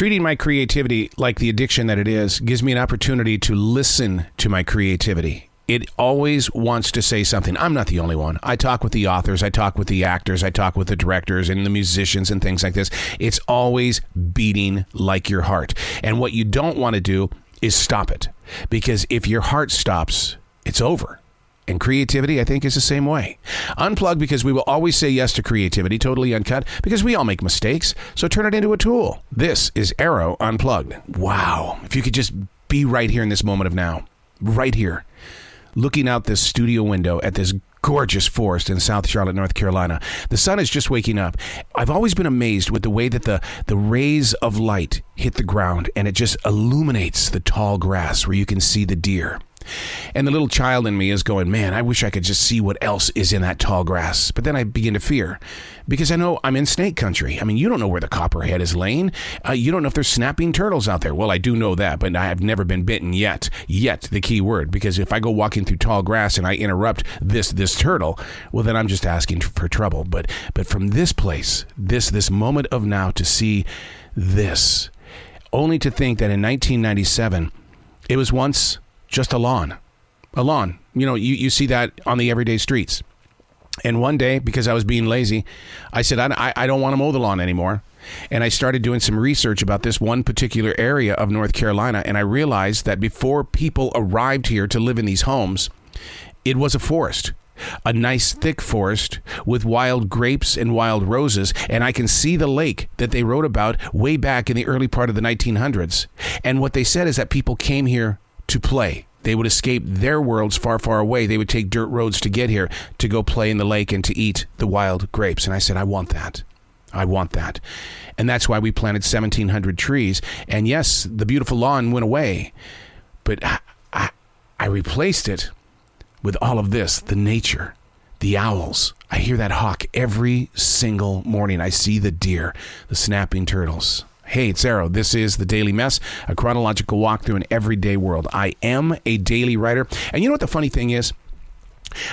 Treating my creativity like the addiction that it is gives me an opportunity to listen to my creativity. It always wants to say something. I'm not the only one. I talk with the authors, I talk with the actors, I talk with the directors and the musicians and things like this. It's always beating like your heart. And what you don't want to do is stop it. Because if your heart stops, it's over. And creativity, I think, is the same way. Unplugged, because we will always say yes to creativity, totally uncut, because we all make mistakes. So turn it into a tool. This is Arroe Unplugged. Wow. If you could just be right here in this moment of now, right here, looking out this studio window at this gorgeous forest in South Charlotte, North Carolina. The sun is just waking up. I've always been amazed with the way that the rays of light hit the ground, and it just illuminates the tall grass where you can see the deer. And the little child in me is going, man, I wish I could just see what else is in that tall grass. But then I begin to fear, because I know I'm in snake country. I mean, you don't know where the copperhead is laying. You don't know if there's snapping turtles out there. Well, I do know that, but I have never been bitten yet. Yet, the key word, because if I go walking through tall grass and I interrupt this turtle, well, then I'm just asking for trouble. But from this place, this moment of now, to see this, only to think that in 1997, it was once just a lawn. A lawn. You know, you see that on the everyday streets. And one day, because I was being lazy, I said, I don't want to mow the lawn anymore. And I started doing some research about this one particular area of North Carolina. And I realized that before people arrived here to live in these homes, it was a forest. A nice thick forest with wild grapes and wild roses. And I can see the lake that they wrote about way back in the early part of the 1900s. And what they said is that people came here to play. They would escape their worlds far, far away. They would take dirt roads to get here, to go play in the lake and to eat the wild grapes. And I said, I want that. I want that. And that's why we planted 1,700 trees. And yes, the beautiful lawn went away, but I replaced it with all of this, the nature, the owls. I hear that hawk every single morning. I see the deer, the snapping turtles. Hey, it's Arroe. This is The Daily Mess, a chronological walk through an everyday world. I am a daily writer. And you know what the funny thing is?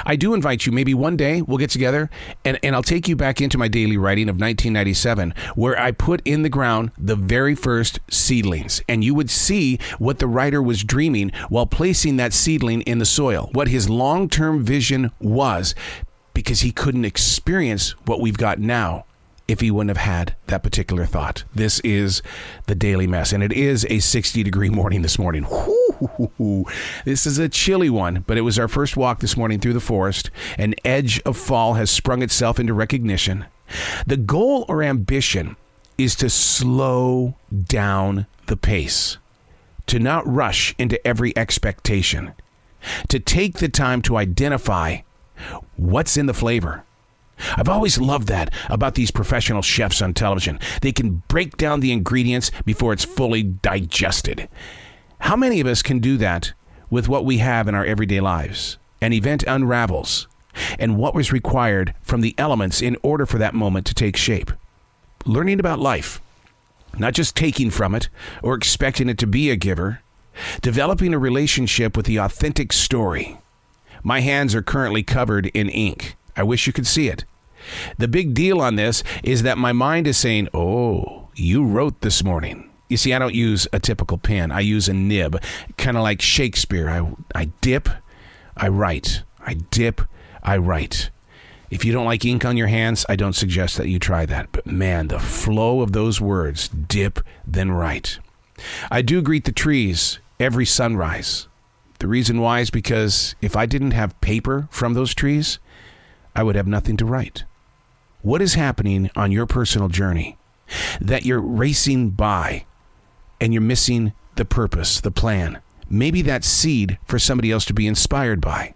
I do invite you, maybe one day we'll get together and I'll take you back into my daily writing of 1997, where I put in the ground the very first seedlings. And you would see what the writer was dreaming while placing that seedling in the soil, what his long-term vision was, because he couldn't experience what we've got now if he wouldn't have had that particular thought. This is The Daily Mess, and it is a 60-degree morning this morning. Woo-hoo-hoo-hoo. This is a chilly one, but it was our first walk this morning through the forest. An edge of fall has sprung itself into recognition. The goal or ambition is to slow down the pace, to not rush into every expectation, to take the time to identify what's in the flavor. I've always loved that about these professional chefs on television. They can break down the ingredients before it's fully digested. How many of us can do that with what we have in our everyday lives? An event unravels, and what was required from the elements in order for that moment to take shape. Learning about life, not just taking from it or expecting it to be a giver. Developing a relationship with the authentic story. My hands are currently covered in ink. I wish you could see it. The big deal on this is that my mind is saying, oh, you wrote this morning. You see, I don't use a typical pen. I use a nib, kind of like Shakespeare. I dip, I write. I dip, I write. If you don't like ink on your hands, I don't suggest that you try that. But man, the flow of those words, dip, then write. I do greet the trees every sunrise. The reason why is because if I didn't have paper from those trees, I would have nothing to write. What is happening on your personal journey that you're racing by and you're missing the purpose, the plan? Maybe that seed for somebody else to be inspired by.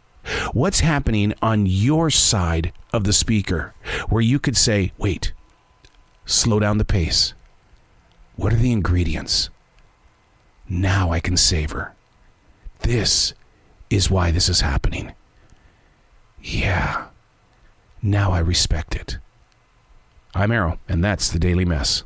What's happening on your side of the speaker where you could say, wait, slow down the pace. What are the ingredients? Now I can savor. This is why this is happening. Yeah. Now I respect it. I'm Arroe, and that's The Daily Mess.